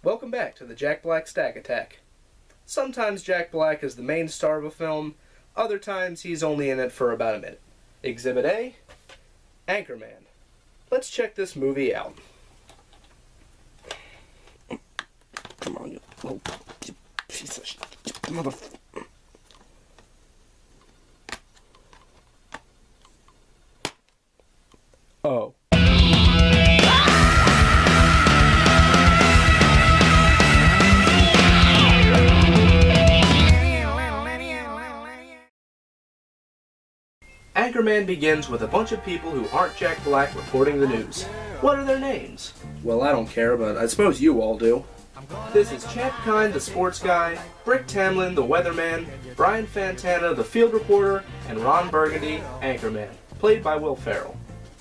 Welcome back to the Jack Black Stack Attack. Sometimes Jack Black is the main star of a film, other times he's only in it for about a minute. Exhibit A, Anchorman. Let's check this movie out. Come on, you little piece of shit, motherfucker. Oh. Anchorman begins with a bunch of people who aren't Jack Black reporting the news. What are their names? Well, I don't care, but I suppose you all do. This is Chap Kind, the sports guy, Brick Tamlin, the weatherman, Brian Fantana, the field reporter, and Ron Burgundy, Anchorman, played by Will Ferrell.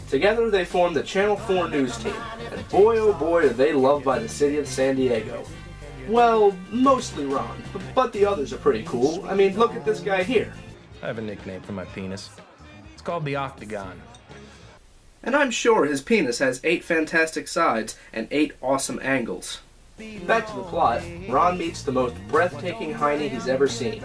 Together they form the Channel 4 news team, and boy oh boy are they loved by the city of San Diego. Well, mostly Ron, but the others are pretty cool. I mean, look at this guy here. I have a nickname for my penis. It's called the Octagon. And I'm sure his penis has 8 fantastic sides and 8 awesome angles. Back to the plot, Ron meets the most breathtaking hiney he's ever seen.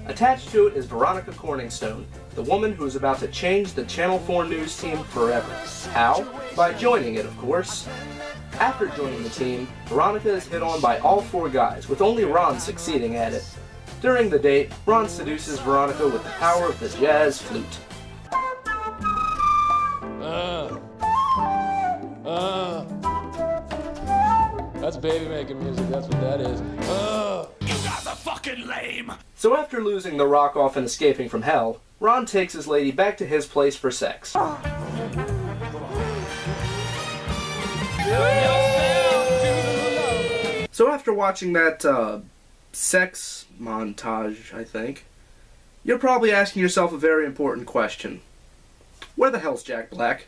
Attached to it is Veronica Corningstone, the woman who is about to change the Channel 4 news team forever. How? By joining it, of course. After joining the team, Veronica is hit on by all 4 guys, with only Ron succeeding at it. During the date, Ron seduces Veronica with the power of the jazz flute. That's baby making music, that's what that is. You guys are fucking lame! So after losing the rock off and escaping from hell, Ron takes his lady back to his place for sex. So after watching that, sex montage, I think, you're probably asking yourself a very important question. Where the hell's Jack Black?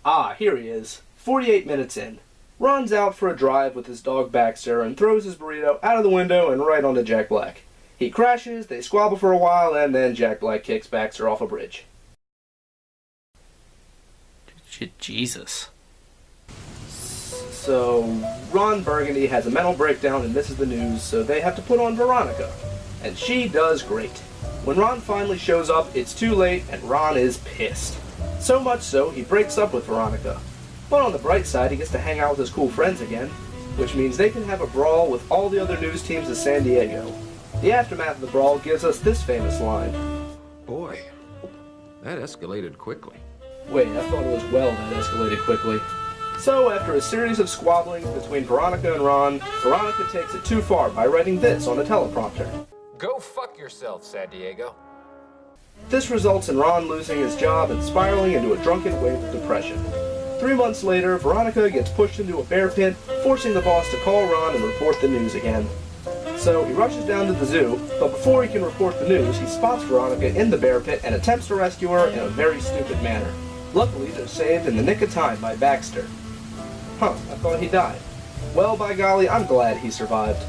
Ah, here he is, 48 minutes in. Ron's out for a drive with his dog Baxter and throws his burrito out of the window and right onto Jack Black. He crashes, they squabble for a while, and then Jack Black kicks Baxter off a bridge. Jesus. So, Ron Burgundy has a mental breakdown and misses the news, so they have to put on Veronica. And she does great. When Ron finally shows up, it's too late and Ron is pissed. So much so, he breaks up with Veronica. But on the bright side, he gets to hang out with his cool friends again, which means they can have a brawl with all the other news teams of San Diego. The aftermath of the brawl gives us this famous line. Boy, that escalated quickly. Wait, I thought it was well that escalated quickly. So, after a series of squabblings between Veronica and Ron, Veronica takes it too far by writing this on a teleprompter. Go fuck yourself, San Diego. This results in Ron losing his job and spiraling into a drunken wave of depression. 3 months later, Veronica gets pushed into a bear pit, forcing the boss to call Ron and report the news again. So he rushes down to the zoo, but before he can report the news, he spots Veronica in the bear pit and attempts to rescue her in a very stupid manner. Luckily, they're saved in the nick of time by Baxter. Huh, I thought he died. Well, by golly, I'm glad he survived.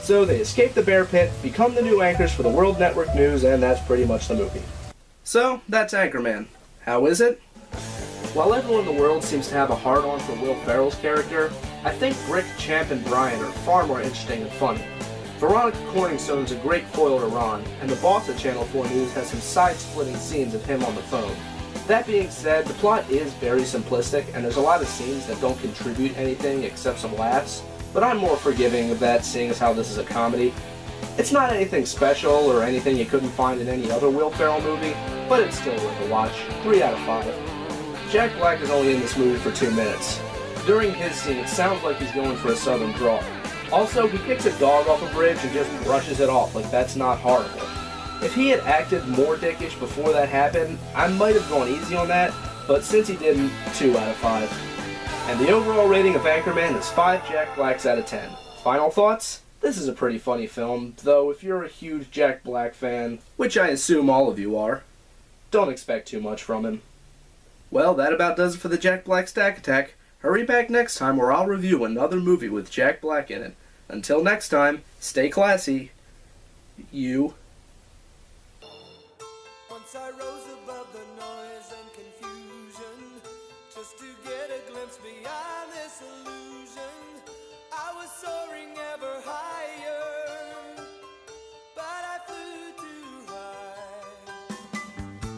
So they escape the bear pit, become the new anchors for the World Network News, and that's pretty much the movie. So, that's Anchorman. How is it? While everyone in the world seems to have a hard-on for Will Ferrell's character, I think Brick, Champ, and Brian are far more interesting and funny. Veronica Corningstone's a great foil to Ron, and the boss of Channel 4 News has some side-splitting scenes of him on the phone. That being said, the plot is very simplistic, and there's a lot of scenes that don't contribute anything except some laughs, but I'm more forgiving of that seeing as how this is a comedy. It's not anything special or anything you couldn't find in any other Will Ferrell movie, but it's still worth a watch. 3 out of 5. Jack Black is only in this movie for 2 minutes. During his scene, it sounds like he's going for a southern drawl. Also, he kicks a dog off a bridge and just brushes it off, like that's not horrible. If he had acted more dickish before that happened, I might have gone easy on that, but since he didn't, 2 out of 5. And the overall rating of Anchorman is 5 Jack Blacks out of 10. Final thoughts? This is a pretty funny film, though if you're a huge Jack Black fan, which I assume all of you are, don't expect too much from him. Well, that about does it for the Jack Black Stack Attack. Hurry back next time where I'll review another movie with Jack Black in it. Until next time, stay classy. You. Once I rose above the noise and confusion, just to get a glimpse beyond this illusion.